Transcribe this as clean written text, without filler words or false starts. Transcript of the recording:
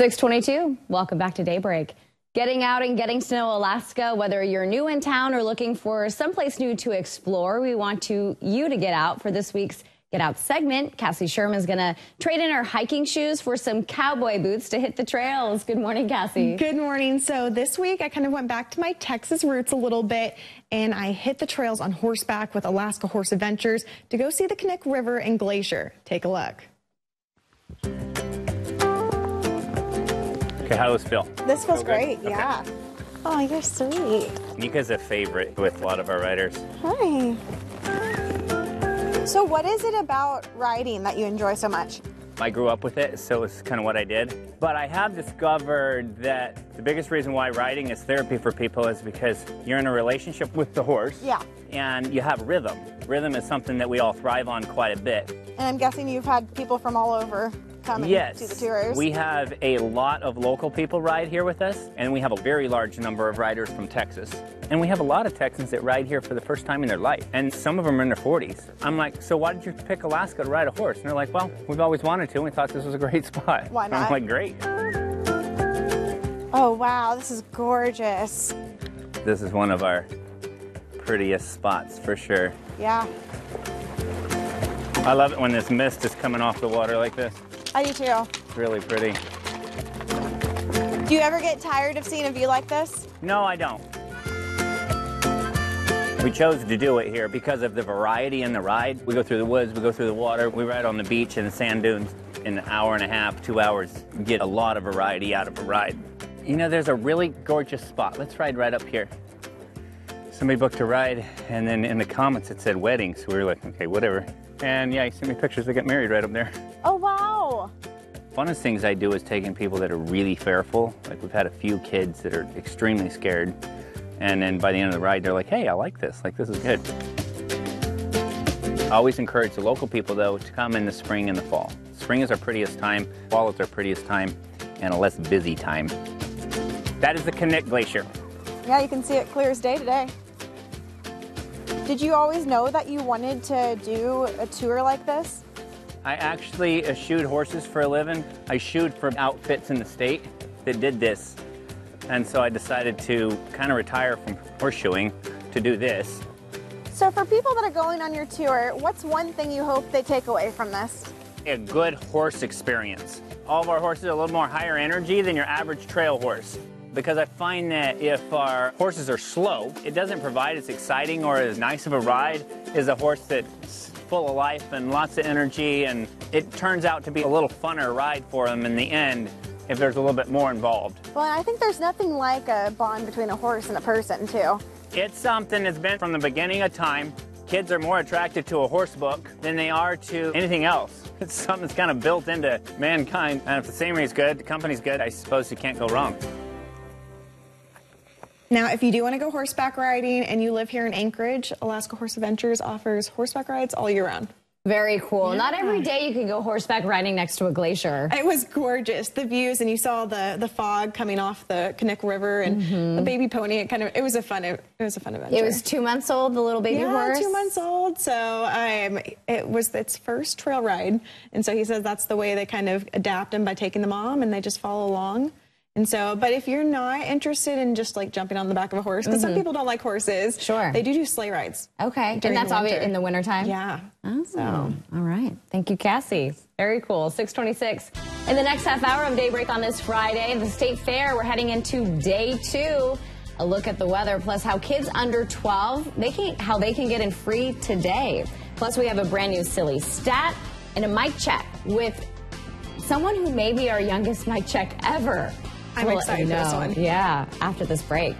6:22. Welcome back to Daybreak. Getting out and getting to know Alaska, whether you're new in town or looking for someplace new to explore, we want you to get out for this week's Get Out segment. Cassie Sherman is going to trade in her hiking shoes for some cowboy boots to hit the trails. Good morning, Cassie. Good morning. So this week I kind of went back to my Texas roots a little bit, and I hit the trails on horseback with Alaska Horse Adventures to go see the Knik River and Glacier. Take a look. Okay, how does this feel? This feels great, okay. Yeah. Oh, you're sweet. Nika's a favorite with a lot of our riders. Hi. So what is it about riding that you enjoy so much? I grew up with it, so it's kind of what I did. But I have discovered that the biggest reason why riding is therapy for people is because you're in a relationship with the horse. Yeah. And you have rhythm. Rhythm is something that we all thrive on quite a bit. And I'm guessing you've had people from all over come and do the tours. We have a lot of local people ride here with us, and we have a very large number of riders from Texas. And we have a lot of Texans that ride here for the first time in their life, and some of them are in their 40s. I'm like, so why did you pick Alaska to ride a horse? And they're like, well, we've always wanted to, and we thought this was a great spot. Why not? I'm like, great. Oh, wow, this is gorgeous. This is one of our prettiest spots for sure. Yeah. I love it when this mist is coming off the water like this. I do too. It's really pretty. Do you ever get tired of seeing a view like this? No, I don't. We chose to do it here because of the variety in the ride. We go through the woods, we go through the water, we ride on the beach and the sand dunes in an hour and a half, 2 hours. We get a lot of variety out of a ride. You know, there's a really gorgeous spot. Let's ride right up here. Somebody booked a ride, and then in the comments it said wedding, so we were like, okay, whatever. And yeah, you sent me pictures, they got married right up there. Oh, wow. Funnest things I do is taking people that are really fearful. Like, we've had a few kids that are extremely scared, and then by the end of the ride, they're like, hey, I like this is good. I always encourage the local people, though, to come in the spring and the fall. Spring is our prettiest time, fall is our prettiest time, and a less busy time. That is the Knik Glacier. Yeah, you can see it clear as day today. Did you always know that you wanted to do a tour like this? I actually shoed horses for a living. I shoed for outfits in the state that did this. And so I decided to kind of retire from horseshoeing to do this. So for people that are going on your tour, what's one thing you hope they take away from this? A good horse experience. All of our horses are a little more higher energy than your average trail horse. Because I find that if our horses are slow, it doesn't provide as exciting or as nice of a ride as a horse that's full of life and lots of energy, and it turns out to be a little funner ride for them in the end if there's a little bit more involved. Well, I think there's nothing like a bond between a horse and a person, too. It's something that's been from the beginning of time. Kids are more attracted to a horse book than they are to anything else. It's something that's kind of built into mankind, and if the scenery's good, the company's good, I suppose you can't go wrong. Now, if you do want to go horseback riding and you live here in Anchorage, Alaska Horse Adventures offers horseback rides all year round. Very cool. Yeah. Not every day you can go horseback riding next to a glacier. It was gorgeous, the views, and you saw the fog coming off the Knik River and the baby pony. It was a fun adventure. It was 2 months old, the little baby horse. 2 months old. So it was its first trail ride, and so he says that's the way they kind of adapt him by taking the mom, and they just follow along. And so, but if you're not interested in just like jumping on the back of a horse, because some people don't like horses, sure, they do sleigh rides. Okay, and that's obvious in the wintertime? Yeah. Oh, so. All right. Thank you, Cassie. Very cool. 6:26. In the next half hour of Daybreak on this Friday, the State Fair, we're heading into day 2. A look at the weather, plus how kids under 12, how they can get in free today. Plus, we have a brand new silly stat and a mic check with someone who may be our youngest mic check ever. I'm excited for this one. Yeah, after this break.